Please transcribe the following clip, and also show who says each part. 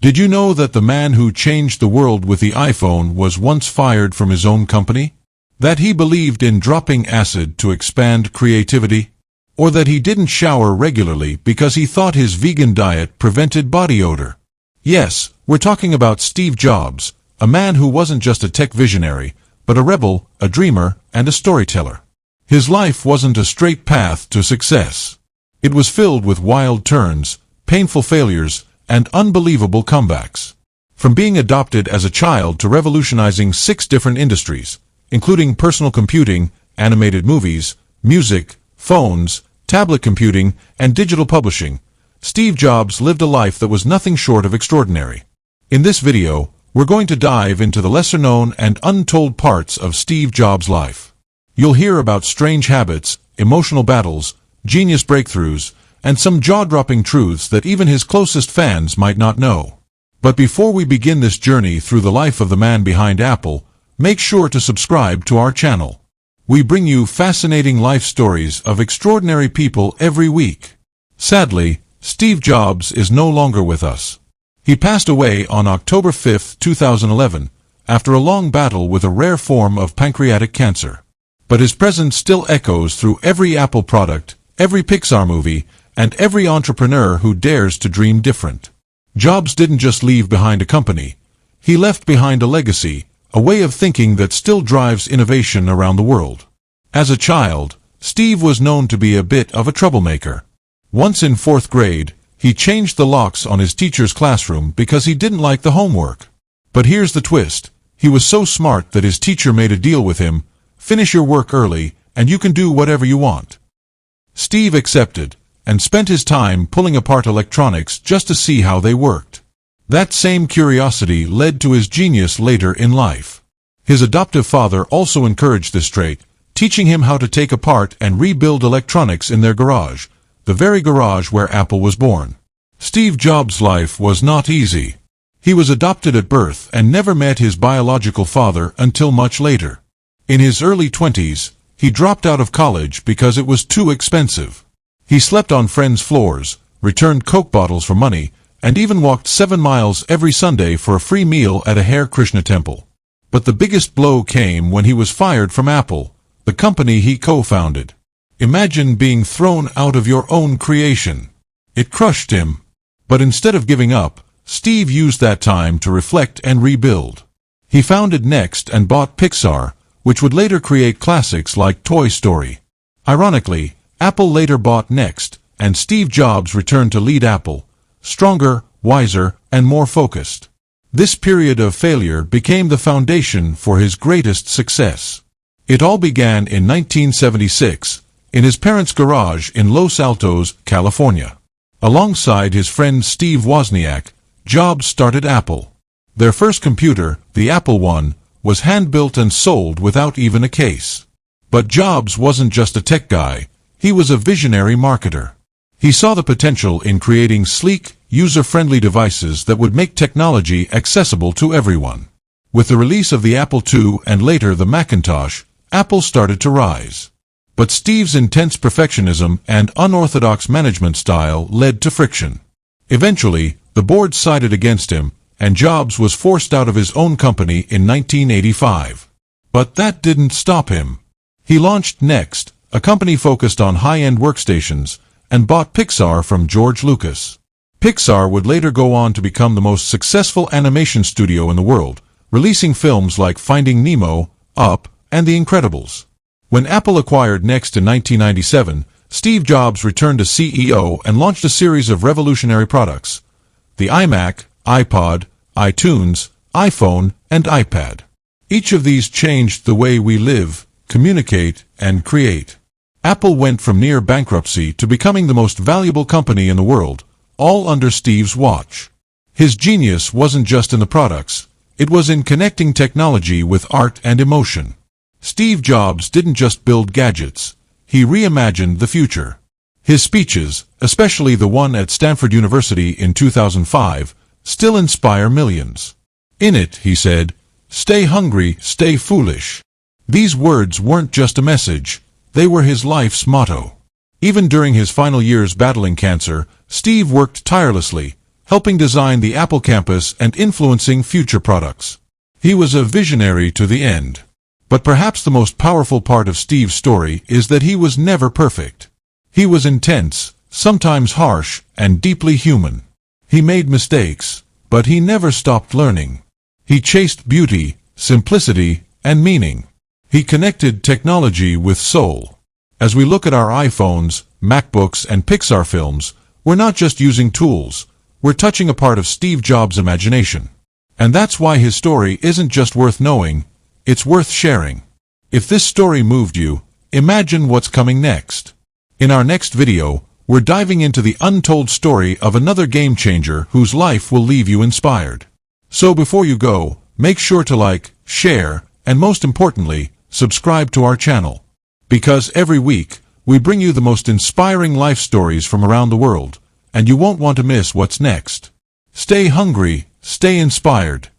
Speaker 1: Did you know that the man who changed the world with the iPhone was once fired from his own company? That he believed in dropping acid to expand creativity? Or that he didn't shower regularly because he thought his vegan diet prevented body odor? Yes, we're talking about Steve Jobs, a man who wasn't just a tech visionary, but a rebel, a dreamer, and a storyteller. His life wasn't a straight path to success. It was filled with wild turns, painful failures, and unbelievable comebacks. From being adopted as a child to revolutionizing 6 different industries, including personal computing, animated movies, music, phones, tablet computing, and digital publishing, Steve Jobs lived a life that was nothing short of extraordinary. In this video, we're going to dive into the lesser-known and untold parts of Steve Jobs' life. You'll hear about strange habits, emotional battles, genius breakthroughs, and some jaw-dropping truths that even his closest fans might not know. But before we begin this journey through the life of the man behind Apple, make sure to subscribe to our channel. We bring you fascinating life stories of extraordinary people every week. Sadly, Steve Jobs is no longer with us. He passed away on October 5, 2011, after a long battle with a rare form of pancreatic cancer. But his presence still echoes through every Apple product, every Pixar movie, and every entrepreneur who dares to dream different. Jobs didn't just leave behind a company. He left behind a legacy, a way of thinking that still drives innovation around the world. As a child, Steve was known to be a bit of a troublemaker. Once in 4th grade, he changed the locks on his teacher's classroom because he didn't like the homework. But here's the twist. He was so smart that his teacher made a deal with him: finish your work early, and you can do whatever you want. Steve accepted, and spent his time pulling apart electronics just to see how they worked. That same curiosity led to his genius later in life. His adoptive father also encouraged this trait, teaching him how to take apart and rebuild electronics in their garage, the very garage where Apple was born. Steve Jobs' life was not easy. He was adopted at birth and never met his biological father until much later. In his early 20s, he dropped out of college because it was too expensive. He slept on friends' floors, returned Coke bottles for money, and even walked 7 miles every Sunday for a free meal at a Hare Krishna temple. But the biggest blow came when he was fired from Apple, the company he co-founded. Imagine being thrown out of your own creation. It crushed him. But instead of giving up, Steve used that time to reflect and rebuild. He founded Next and bought Pixar, which would later create classics like Toy Story. Ironically, Apple later bought Next, and Steve Jobs returned to lead Apple, stronger, wiser, and more focused. This period of failure became the foundation for his greatest success. It all began in 1976, in his parents' garage in Los Altos, California. Alongside his friend Steve Wozniak, Jobs started Apple. Their first computer, the Apple I, was hand-built and sold without even a case. But Jobs wasn't just a tech guy. He was a visionary marketer. He saw the potential in creating sleek, user-friendly devices that would make technology accessible to everyone. With the release of the Apple II and later the Macintosh, Apple started to rise. But Steve's intense perfectionism and unorthodox management style led to friction. Eventually, the board sided against him, and Jobs was forced out of his own company in 1985. But that didn't stop him. He launched Next, a company focused on high-end workstations, and bought Pixar from George Lucas. Pixar would later go on to become the most successful animation studio in the world, releasing films like Finding Nemo, Up, and The Incredibles. When Apple acquired Next in 1997, Steve Jobs returned as CEO and launched a series of revolutionary products: the iMac, iPod, iTunes, iPhone, and iPad. Each of these changed the way we live, communicate, and create. Apple went from near bankruptcy to becoming the most valuable company in the world, all under Steve's watch. His genius wasn't just in the products, it was in connecting technology with art and emotion. Steve Jobs didn't just build gadgets, he reimagined the future. His speeches, especially the one at Stanford University in 2005, still inspire millions. In it, he said, "Stay hungry, stay foolish." These words weren't just a message, they were his life's motto. Even during his final years battling cancer, Steve worked tirelessly, helping design the Apple campus and influencing future products. He was a visionary to the end. But perhaps the most powerful part of Steve's story is that he was never perfect. He was intense, sometimes harsh, and deeply human. He made mistakes, but he never stopped learning. He chased beauty, simplicity, and meaning. He connected technology with soul. As we look at our iPhones, MacBooks, and Pixar films, we're not just using tools, we're touching a part of Steve Jobs' imagination. And that's why his story isn't just worth knowing, it's worth sharing. If this story moved you, imagine what's coming next. In our next video, we're diving into the untold story of another game changer whose life will leave you inspired. So before you go, make sure to like, share, and most importantly, subscribe to our channel. Because every week, we bring you the most inspiring life stories from around the world, and you won't want to miss what's next. Stay hungry, stay inspired,